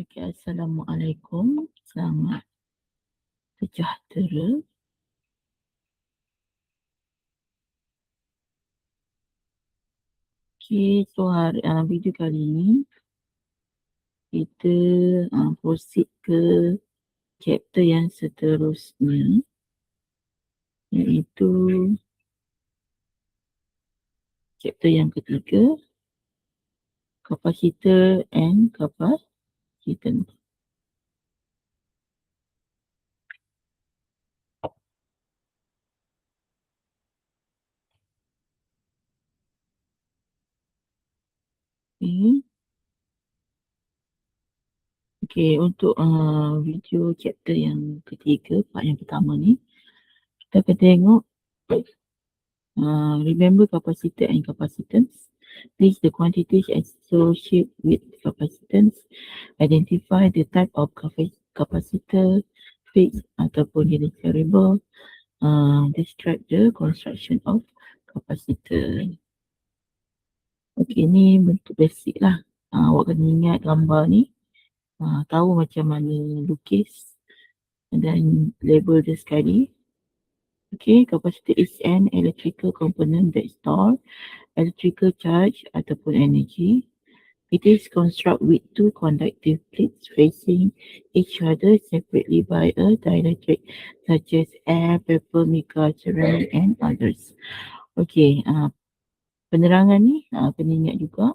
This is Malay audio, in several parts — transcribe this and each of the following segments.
Okay, Assalamualaikum. Selamat sejahtera. Okay, so video kali ini kita proceed ke chapter yang seterusnya, iaitu chapter yang ketiga, capacitor and capacitance. Okay, untuk video chapter yang ketiga, part yang pertama ni, kita akan tengok remember capacitor and capacitance. List the quantities associated with capacitance. Identify the type of capacitor, fixed ataupun unit variable. Describe the construction of capacitor. Okay, ni bentuk basic lah. Awak kena ingat gambar ni. Tahu macam mana lukis dan label dia sekali. Okay, capacitor is an electrical component that store electrical charge ataupun energy. It is constructed with two conductive plates facing each other separately by a dielectric such as air, paper, mica, ceramic and others. Okay, penerangan ni kena ingat juga.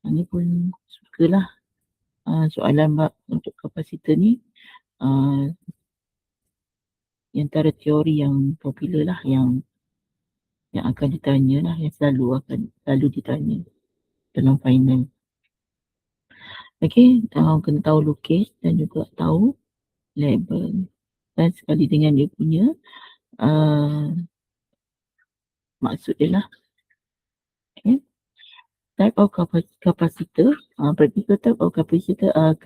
Ni pun sukalah soalan untuk kapasitor ni. Antara teori yang popular lah, yang akan ditanya lah, yang selalu ditanya dalam final. Okay, kena tahu lukis dan juga tahu label. Dan sekali dengan dia punya maksud dia lah. Okay. Type of capacitor. Particular type of capacitor are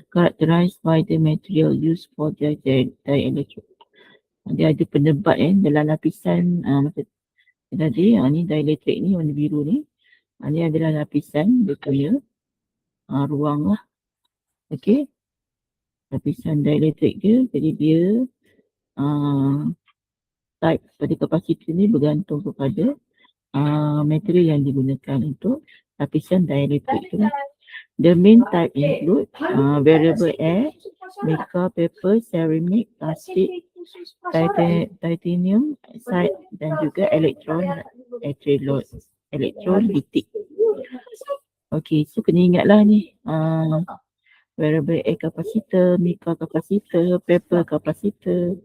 characterized by the material used for their dielectric. Dia ada penebat dalam lapisan macam tadi. Ni dielectric ni warna biru ni. Ni adalah lapisan dia punya ruang lah. Okay. Lapisan dielectric dia. Jadi dia type pada kapasitor ni bergantung kepada material yang digunakan untuk lapisan dielectric tu. The main type include variable air, mica, paper, ceramic, plastic, titanium, oxide dan juga electrolytic. Okay, so kena ingatlah ni variable air capacitor, mica capacitor, paper capacitor,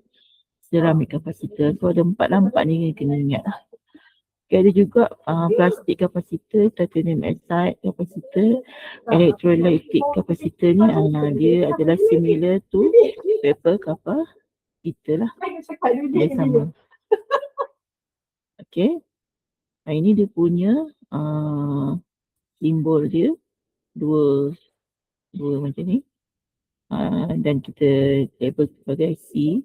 ceramic capacitor. So ada empat ni kena ingat lah. Okay, ada juga plastik capacitor, titanium oxide capacitor, electrolytic capacitor ni dia adalah similar to paper capacitor lah. Dia sama. Okay. Ini dia punya simbol dia dua macam ni. Dan kita label sebagai C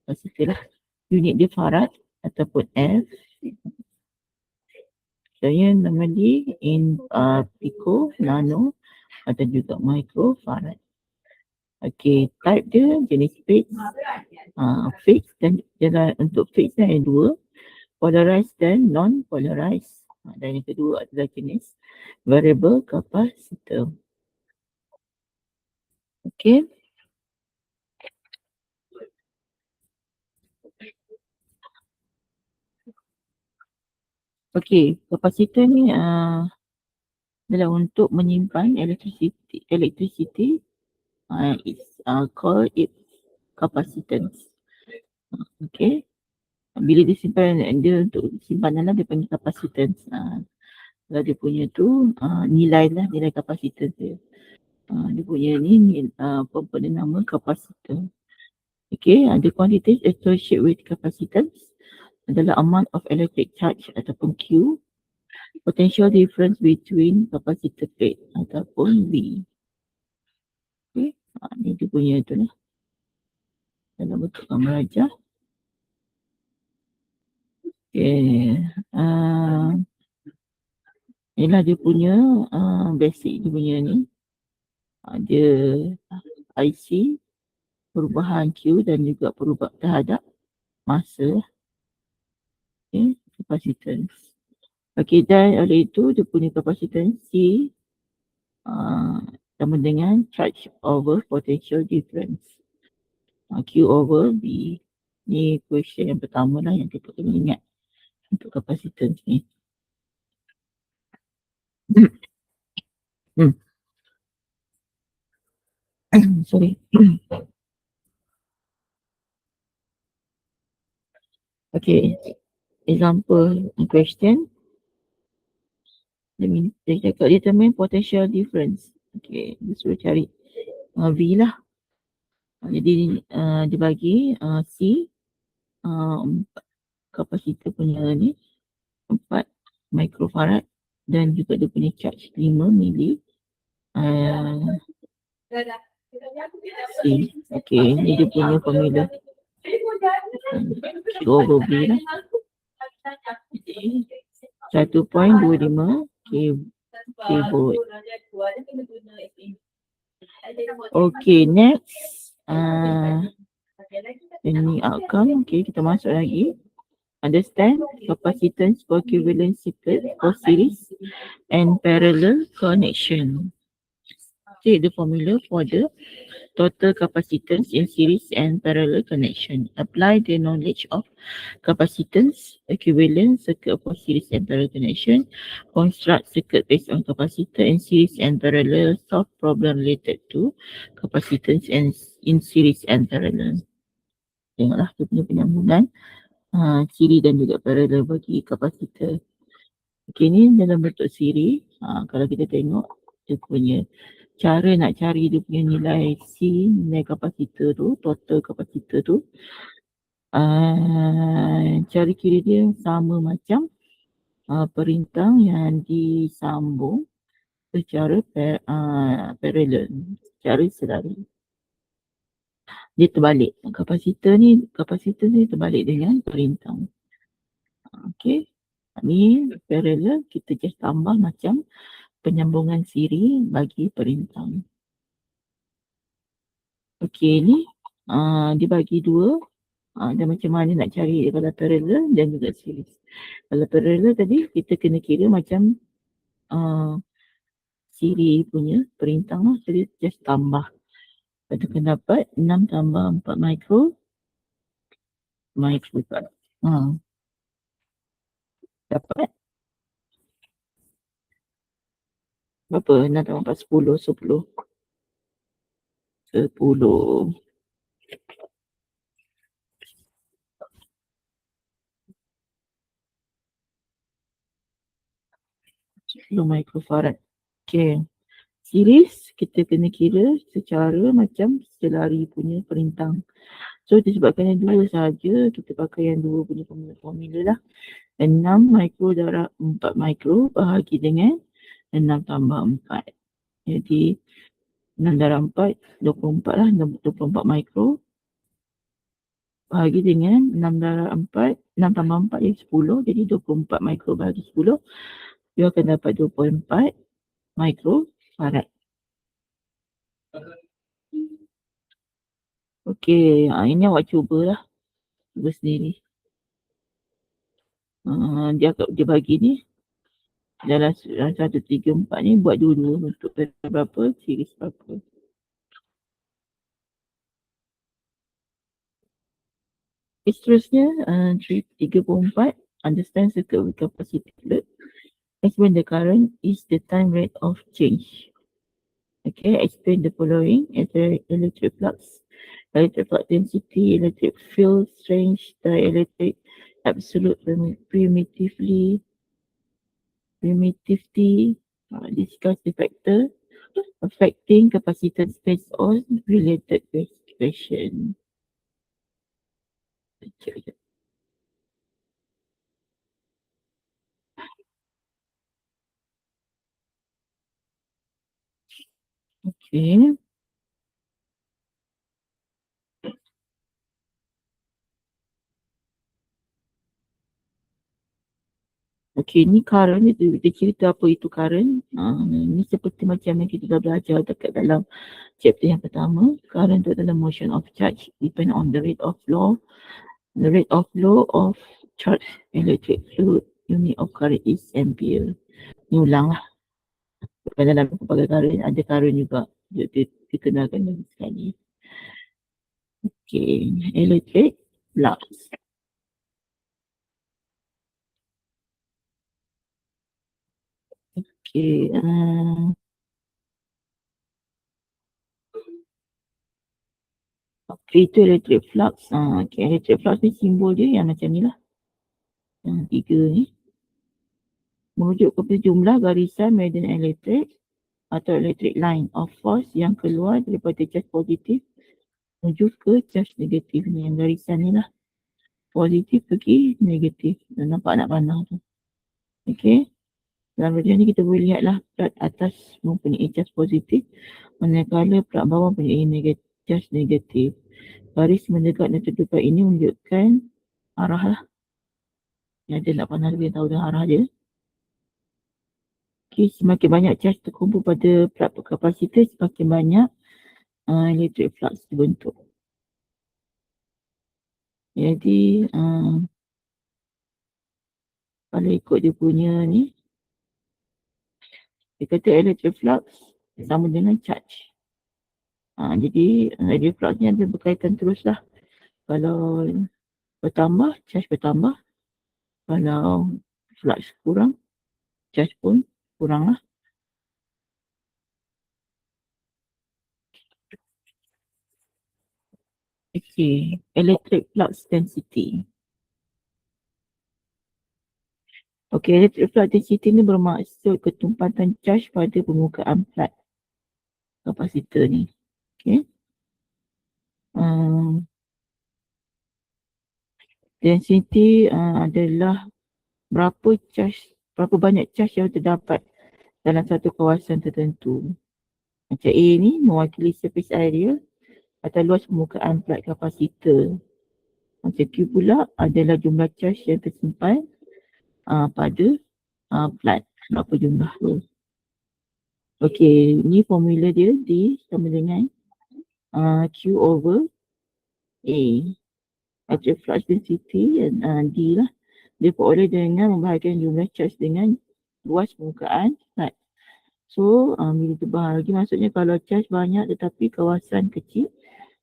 capacitor lah. Unit dia farad ataupun F. Saya nama dia in pico, nano atau juga microfarad. Okay, type dia jenis fixed, dan untuk fixed ada dua, polarized dan non-polarized. Dan yang kedua adalah jenis variable capacitor. Okay. Okay, kapasitor ni adalah untuk menyimpan electricity. It's called its capacitance. Okay. Bila disimpan dia untuk simpanan lah, dia panggil capacitance. Kalau dia punya tu nilai kapasitans dia. Dia punya ni komponen nama kapasitor. Okay, the quantities associated with capacitance adalah amount of electric charge ataupun Q, potential difference between capacitor plate ataupun V. Okay, ni dia punya tu lah. Dalam bentuk gambar aja. Okay, inilah dia punya basic dia punya ni. Ada IC, perubahan Q dan juga perubahan terhadap masa. Okay, capacitance. Okay, dan oleh itu dia punya capacitance C sama dengan charge over potential difference. Q over B. Ni question yang pertama lah yang kita kena ingat untuk capacitance ni. Sorry. Okay, example question. Dia cakap determine potential difference. Okay, dia suruh cari V lah. Jadi dia bagi C kapasitor punya ni 4 microfarad dan juga dia punya charge 5 mili C. Okay, ni dia punya formula Q over V lah. 1.25 k volt. Okay, next ini outcome. Okay, kita masuk lagi. Understand capacitance for equivalent circuit for series and parallel connection. Okay, the formula for the total capacitance in series and parallel connection. Apply the knowledge of capacitance, equivalent circuit for series and parallel connection. Construct circuit based on capacitor in series and parallel. Solve problem related to capacitance and in series and parallel. Tengoklah dia punya penyambungan siri dan juga parallel bagi kapasitor. Okay, ni dalam bentuk siri. Kalau kita tengok dia punya cara nak cari dia punya nilai C, nilai kapasitor tu, total kapasitor tu, cara kira dia sama macam perintah yang disambung secara parallel, secara selari. Dia terbalik. Kapasitor ni terbalik dengan perintah. Okay. Ni parallel, kita just tambah macam penyambungan siri bagi perintah. Okay, ni dia bagi dua. Dan macam mana nak cari kalau parallel dan juga series. Kalau parallel tadi kita kena kira macam siri punya perintah lah. Jadi just tambah. Kita kena dapat 6 tambah 4 micro. Dapat berapa? 6 tambah 4, 10. 10 microfarad. Okay. Series kita kena kira secara macam selari punya perintah. So disebabkan yang dua saja, kita pakai yang dua punya formula lah. 6 mikro darab 4 mikro bahagi dengan 6 tambah 4. Jadi 6 darab 4, 24 lah, 24 mikro. Bahagi dengan 6 darab 4, 6 tambah 4 jadi 10. Jadi 24 mikro bahagi 10. Dia akan dapat 24 mikro farad. Okey, ini awak cubalah. Cuba sendiri. Dia bagi ni dalam 1, 3, 4 ni buat dulu untuk berapa, series berapa. Seterusnya 34, understand circuit with capacity load. Explain the current is the time rate of change. Okay, explain the following: electric flux, electric flux density, electric field strength, dielectric, absolute permittivity, discuss the factor affecting capacitance based on related question. Okay. Okey, ni current ni dia cerita apa itu current. Ni seperti macam yang kita dah belajar dekat dalam chapter yang pertama. Current tu adalah motion of charge depend on the rate of flow. The rate of flow of charge electric fluid unit of current is ampere. Ni ulang lah. Dalam pelbagai current ada current juga. Dia dikenalkan lagi sekali. Okay, electric flux. Okay, itu electric flux. Okay, electric flux ni simbol dia yang macam ni lah. Yang tiga ni. Merujuk kepada jumlah garisan medan elektrik atau electric line of force yang keluar daripada charge positif menuju ke charge negatif ni. Yang garisan ni lah. Positif pergi negatif. Nampak nak panah tu. Okay. Dalam video ni kita boleh lihatlah plat atas mempunyai charge positif, manakala plat bawah mempunyai charge negatif. Garis mendekat dan terdekat ini menunjukkan arah lah. Yang dia nak panah dia tahu dah arah dia. Okay, semakin banyak charge terkumpul pada plat kapasitor, semakin banyak electric flux terbentuk. Jadi kalau ikut dia punya ni, dia kata electric flux sama dengan charge. Jadi electric flux ni ada berkaitan terus lah. Kalau bertambah, charge bertambah. Kalau flux kurang, charge pun kurang lah. Okay, electric flux density. Okay, electric flux density ni bermaksud ketumpatan charge pada permukaan plat kapasitor ni. Okay. Density adalah berapa banyak charge yang terdapat dalam satu kawasan tertentu. Macam A ni mewakili surface area atau luas permukaan plat kapasitor. Macam Q pula adalah jumlah charge yang tersimpan pada plat. Berapa jumlah tu. Okey, ni formula dia D sama dengan Q over A. Electric flux density D lah. Dia peroleh dengan membahagikan jumlah charge dengan luas permukaan plat. So, bila terbahagi maksudnya kalau charge banyak tetapi kawasan kecil,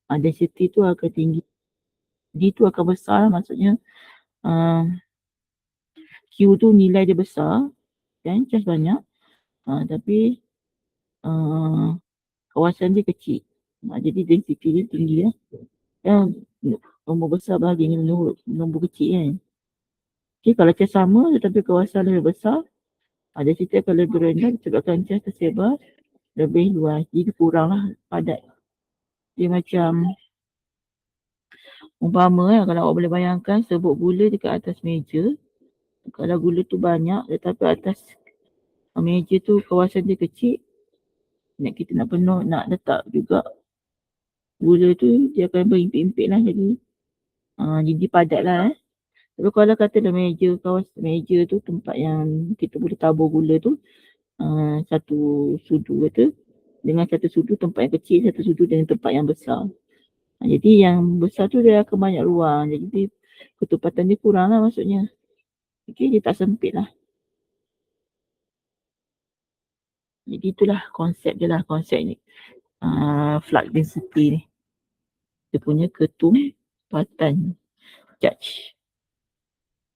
density tu akan tinggi. D tu akan besar lah, maksudnya Q tu nilai dia besar kan, charge banyak. Tapi kawasan dia kecil. Jadi density dia tinggi lah. Nombor besar bahagi dengan nombor kecil kan. Okay, kalau charge sama tetapi kawasan lebih besar, density akan lebih rendah disebabkan charge tersebar lebih luas. Jadi kurang lah padat. Dia macam umpama kalau awak boleh bayangkan sebut gula dekat atas meja. Kalau gula tu banyak tetapi atas meja tu kawasan dia kecil, kita nak penuh, nak letak juga gula tu, dia akan berimpit-impit lah. Jadi padat lah. Tapi kalau kata dalam kawasan meja tu tempat yang kita boleh tabur gula tu, satu sudu kata, dengan satu sudu tempat yang kecil, satu sudu dengan tempat yang besar. Jadi yang besar tu dia akan banyak ruang. Jadi ketepatan dia kurang lah maksudnya. Okay, dia tak sempit lah. Jadi itulah konsep dia lah, konsep ni. Flux density ni. Dia punya ketumpatan charge.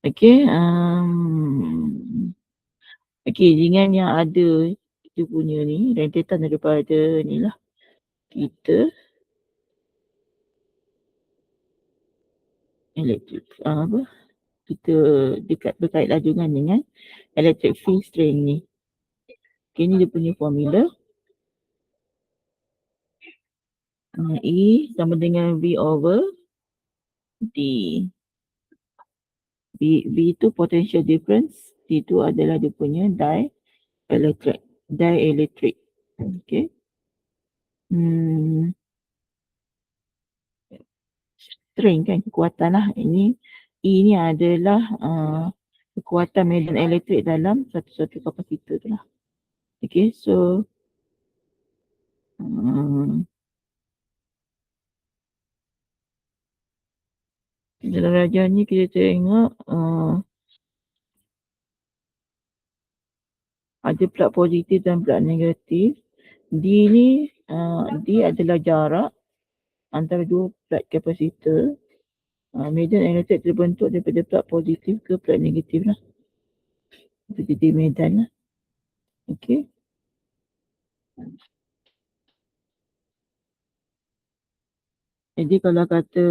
Okay. Okay, dengan yang ada kita punya ni, rentetan daripada ni lah. Kita electric, kita berkait lajukan dengan electric field strength ni. Okay, ni dia punya formula. E sama dengan V over D. V itu potential difference. D itu adalah dia punya dielectric. Okay. Strength kan, kekuatan lah. E ni adalah kekuatan medan elektrik dalam satu-satu kapasitor tu lah. Okay, so dalam rajah ni kita tengok ada plug positif dan plug negatif. D ni D adalah jarak antara dua plug kapasitor. Medan elektrik terbentuk daripada plug positif ke plug negatif lah. Itu jadi medan lah. Okay. Jadi kalau kata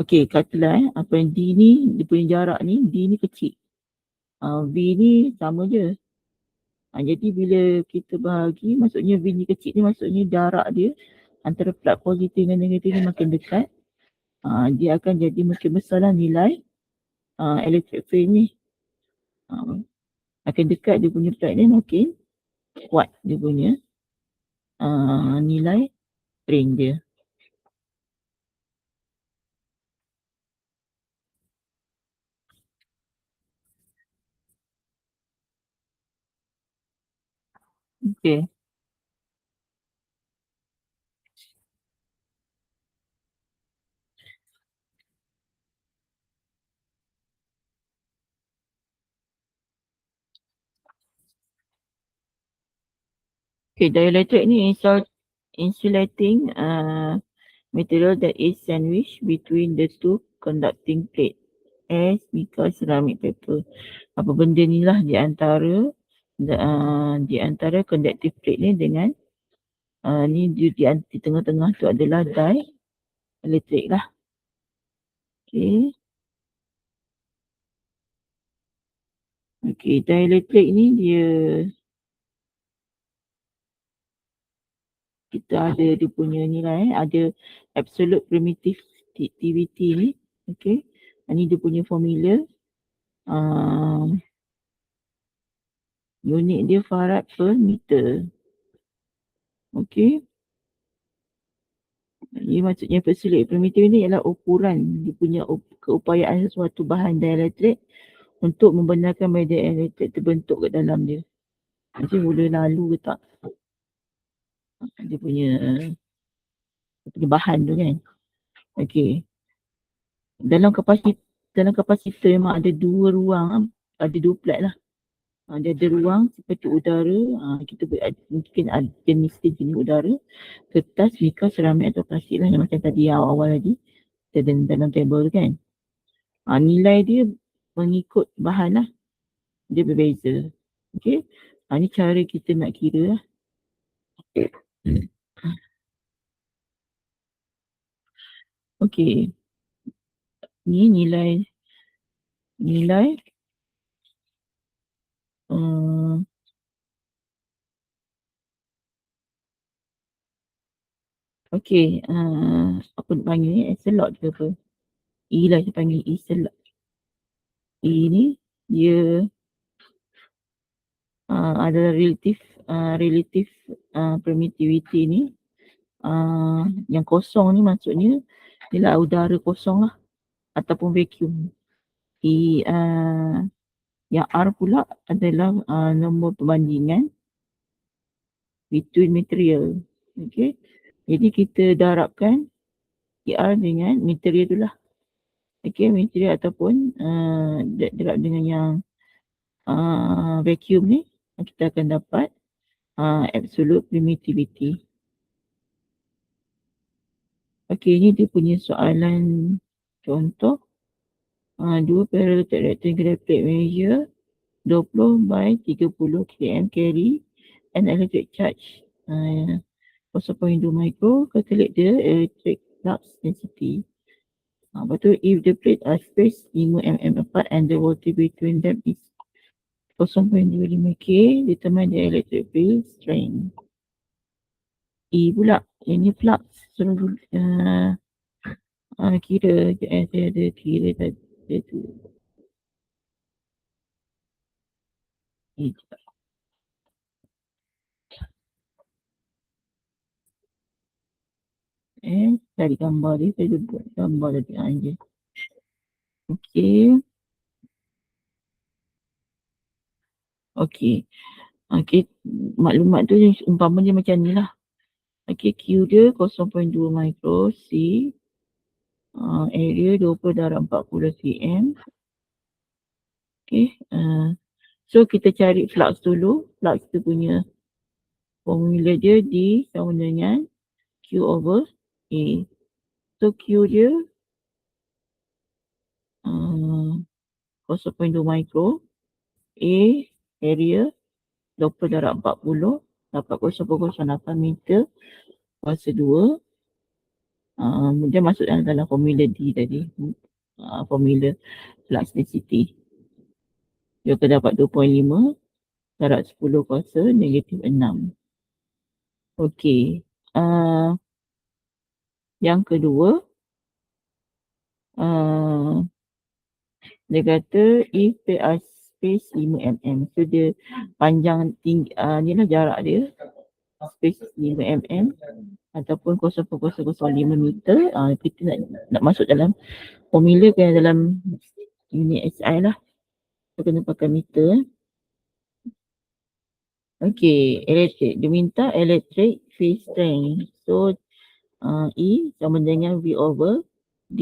okey, katalah apa yang D ni, dia punya jarak ni, D ni kecil. V ni sama je. Jadi bila kita bahagi, maksudnya V ni kecil ni maksudnya jarak dia antara plug positif dan negatif ni makin dekat. Dia akan jadi makin besar lah nilai electric field ni. Makin dekat dia punya plug ni makin kuat dia punya nilai range dia. Okay. Okay, dielectric ni insulating material that is sandwiched between the two conducting plate as mica ceramic paper. Apa benda ni lah di antara conductive plate ni dengan ni di tengah-tengah tu adalah dielectric lah. Okay. Okay, dielectric ni dia kita ada dia punya nilai, ada absolute permittivity ni. Okay. Ni dia punya formula. Unit dia farad per meter. Okay. Ini maksudnya absolute permittivity ni ialah ukuran dia punya keupayaan sesuatu bahan dielectric untuk membenarkan medan elektrik terbentuk kat dalam dia. Macam boleh lalu ke tak. Dia punya bahan tu kan. Okay. Dalam kapasitor memang ada dua ruang, ada dua plug lah. Dia ada ruang seperti udara, kita mungkin ada jenis udara, kertas, mica, seramik atau plastik lah yang macam tadi awal tadi dalam table kan. Nilai dia mengikut bahan lah, dia berbeza. Okay, ni cara kita nak kira lah. Okay, ni nilai okay, apa nak panggil ni, slot ke apa? E lah saya panggil E slot. E ni dia adalah relative permittivity ni. Yang kosong ni maksudnya ialah udara kosong lah ataupun vacuum. Yang R pula adalah nombor perbandingan between material. Okay. Jadi kita darabkan ER dengan material tu lah. Okay, material ataupun darab dengan yang vacuum ni, kita akan dapat absolute permittivity. Okay, ni dia punya soalan contoh. Dua parallel rectangular plate measure 20 by 30 km carry and electric charge 0.2 micro. Calculate the electric flux density. Lepas tu, if the plate are spaced 5 mm apart and the voltage between them is 0.25 K, determine the electric field strength. E pula, yang ni flux. Suruh kira saya ada kira tadi tu. cari gambar dia. Saya buat gambar tadi aja. Okey. Okey. Okey. Maklumat tu umpama dia macam ni lah. Okey, Q dia 0.2 micro C. Area 20 darab 40 cm. Okey. So kita cari flux dulu. Flux tu punya formula dia D sama dengan Q over A. So Q dia 0.2 micro. A area 20 darab 40 dapat 0.08 meter kuasa 2. Dia masuk dalam formula D tadi. Formula flux density. Dia akan dapat 2.5 darab 10 kuasa negatif 6. Okey. Yang kedua, dia kata if there are space 5 mm. So dia panjang tinggi, ni lah jarak dia. Space 5 mm ataupun 0.005 meter. Kita nak masuk dalam formula kan dalam unit SI lah. So kena pakai meter. Okey, elektrik. Dia minta electric field strength. So E sama dengan V over D.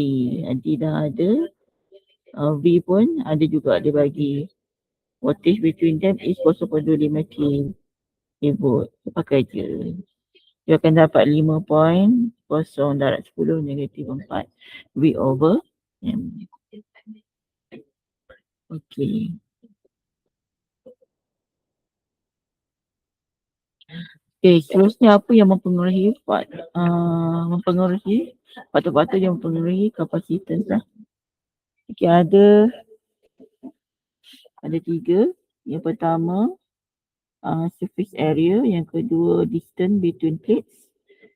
D dah ada. V pun ada juga dia bagi. Voltage between them is 0.25 kV. Pakai je. Dia akan dapat 5.0 darab 10 negatif 4 V over M. Okey. Okay, seterusnya apa yang mempengaruhi faktor-faktor yang mempengaruhi kapasitas lah. Okay, ada 3. Yang pertama, surface area. Yang kedua, distance between plates.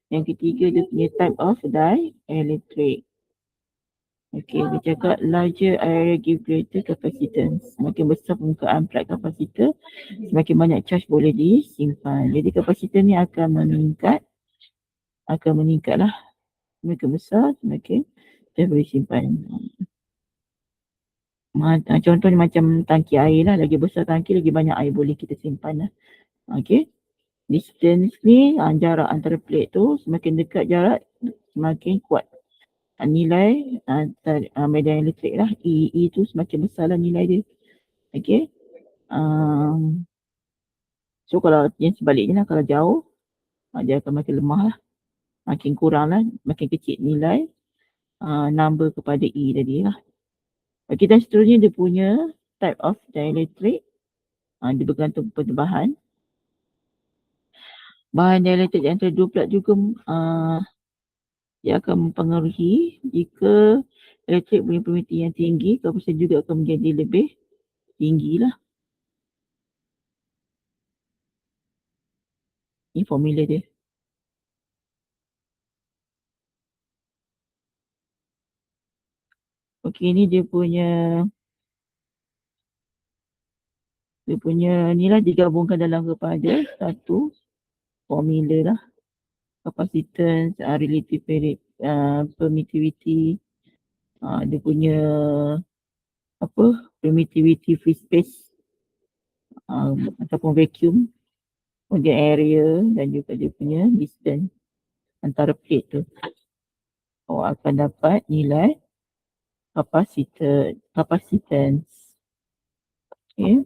Yang ketiga, dia punya type of dielectric. Okay, dia cakap larger area give greater capacitance. Semakin besar permukaan plate kapasitor, semakin banyak charge boleh disimpan. Jadi kapasitor ni akan meningkat lah. Semakin besar, semakin charge boleh simpan. Contohnya macam tangki air lah. Lagi besar tangki, lagi banyak air boleh kita simpan lah. Okay. Distance ni, jarak antara plate tu, semakin dekat jarak, semakin kuat nilai medan elektrik lah. E tu semakin besar lah nilai dia. Okay. So kalau yang sebaliknya lah, kalau jauh, dia akan makin lemah lah. Makin kurang lah, makin kecil nilai number kepada E tadi lah. Okay, dan seterusnya dia punya type of dielectric. Dia bergantung kepada bahan. Bahan dielectric antara dua plat juga dia akan mempengaruhi. Jika elektrik punya permiti yang tinggi, kapasitas juga akan menjadi lebih tinggi lah. Ini formula dia. Okey, ni dia punya ni lah digabungkan dalam kepada satu formula lah. Capacitance, relative permittivity, dia punya permittivity free space ataupun vacuum, kemudian area dan juga dia punya distance antara plate tu. Awak akan dapat nilai capacitance. Okay.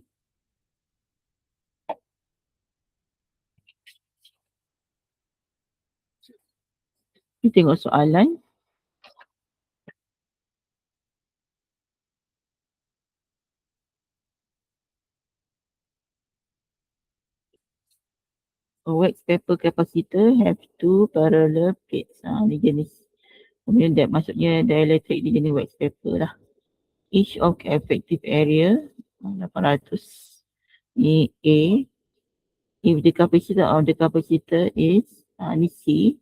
Kita tengok soalan. A wax paper capacitor have two parallel plates. Ni jenis. Kemudian maksudnya dielectric di jenis wax paper lah. Each of effective area 800. Ni A. If the capacity of the capacitor is ni C.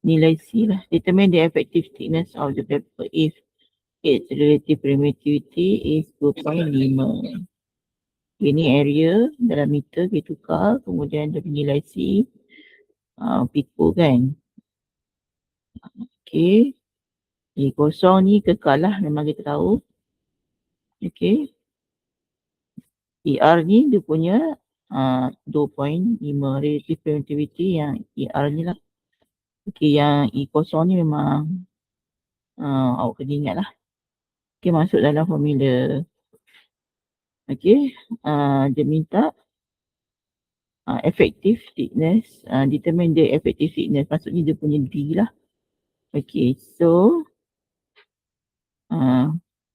Nilai C lah. Determine the effective thickness of the paper if its relative permittivity is 2.5. Ini area dalam meter kita tukar, kemudian dia nilai C pico kan. Okey. Kosong ni kekal lah, memang kita tahu. Okey. ER ni dia punya 2.5 relative permittivity yang ER ni lah. Okey, yang E kosong ni memang awak kena ingat lah. Okey, masuk dalam formula. Okey, dia minta effective thickness, determine the effective thickness, maksudnya dia punya D lah. Okey, so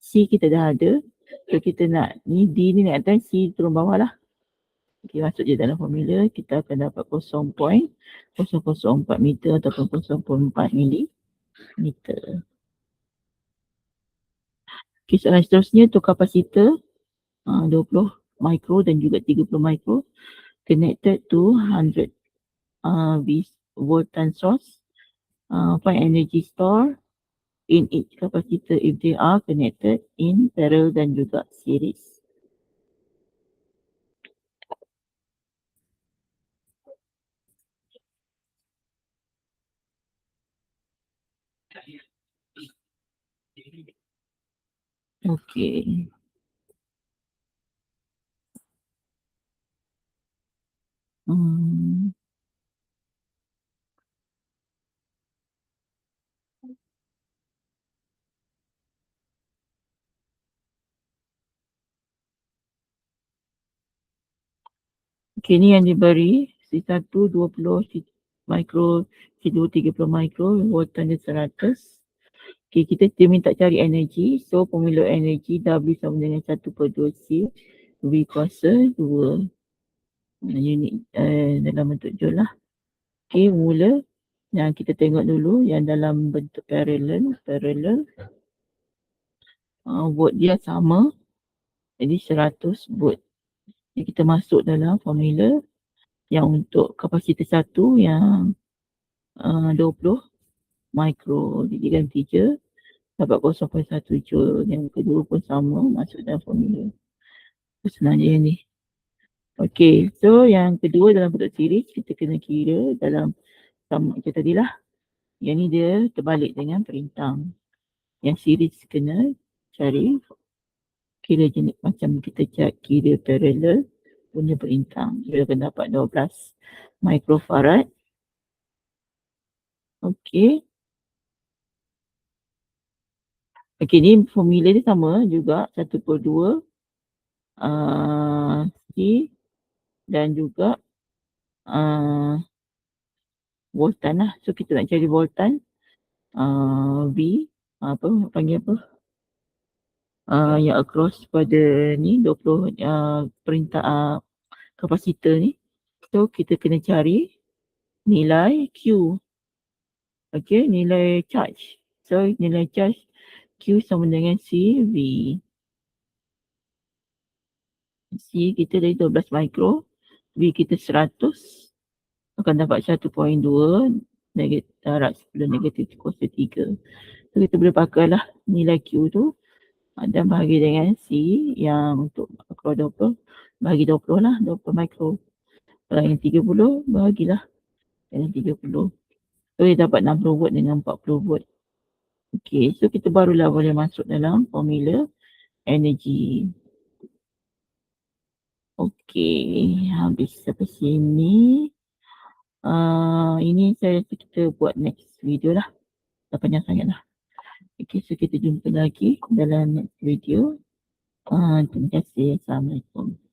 C kita dah ada. So kita nak ni D ni naik atas, C turun bawah lah. Okey, masuk je dalam formula, kita akan dapat 0.004 meter ataupun 0.4 millimeter. Okey, soalan seterusnya tu kapasitor 20 micro dan juga 30 micro connected to 100 volt source. Find energy store in each capacitor if they are connected in parallel dan juga series. Okey. Okey, ni yang diberi C1 20 micro, C2 30 micro, voltan dia 100. Okey, dia minta cari energi. So formula energi W sama dengan 1/2C V kuasa 2 unit dalam bentuk joule lah. Okey, mula yang kita tengok dulu yang dalam bentuk parallel volt dia sama, jadi 100 volt. Jadi kita masuk dalam formula yang untuk kapasitor 1 yang 20 micro didikan 3 dapat 0.1 joule. Yang kedua pun sama, masuk dalam formula. Senang je yang ni. Okey, so yang kedua dalam bentuk series kita kena kira dalam sama macam tadi lah. Yang ni dia terbalik dengan perintang. Yang series kena cari kira jenis macam kita kira parallel punya perintang. Dia akan dapat 12 microfarad. Okey. Okey, ni formula dia sama juga 1/2 C dan juga voltan lah. So kita nak cari voltan V panggil apa? Yang across pada ni 20 perintah kapasitor ni. So kita kena cari nilai Q. Okey, nilai charge. So nilai charge Q sama dengan CV. C kita dari 12 micro, V kita 100, akan dapat 1.2 negatif kuasa 3. So kita boleh pakai lah nilai Q tu dan bahagi dengan C yang untuk akro 20, bahagi 20 lah, 20 micro. Kalau yang 30, bahagilah dengan 30. So dia dapat 60 volt dengan 40 volt. Okey, so kita barulah boleh masuk dalam formula energy. Okey, habis sampai sini. Ini saya rasa kita buat next video lah. Dah panjang sangat lah. Okey, so kita jumpa lagi dalam next video. Terima kasih. Assalamualaikum.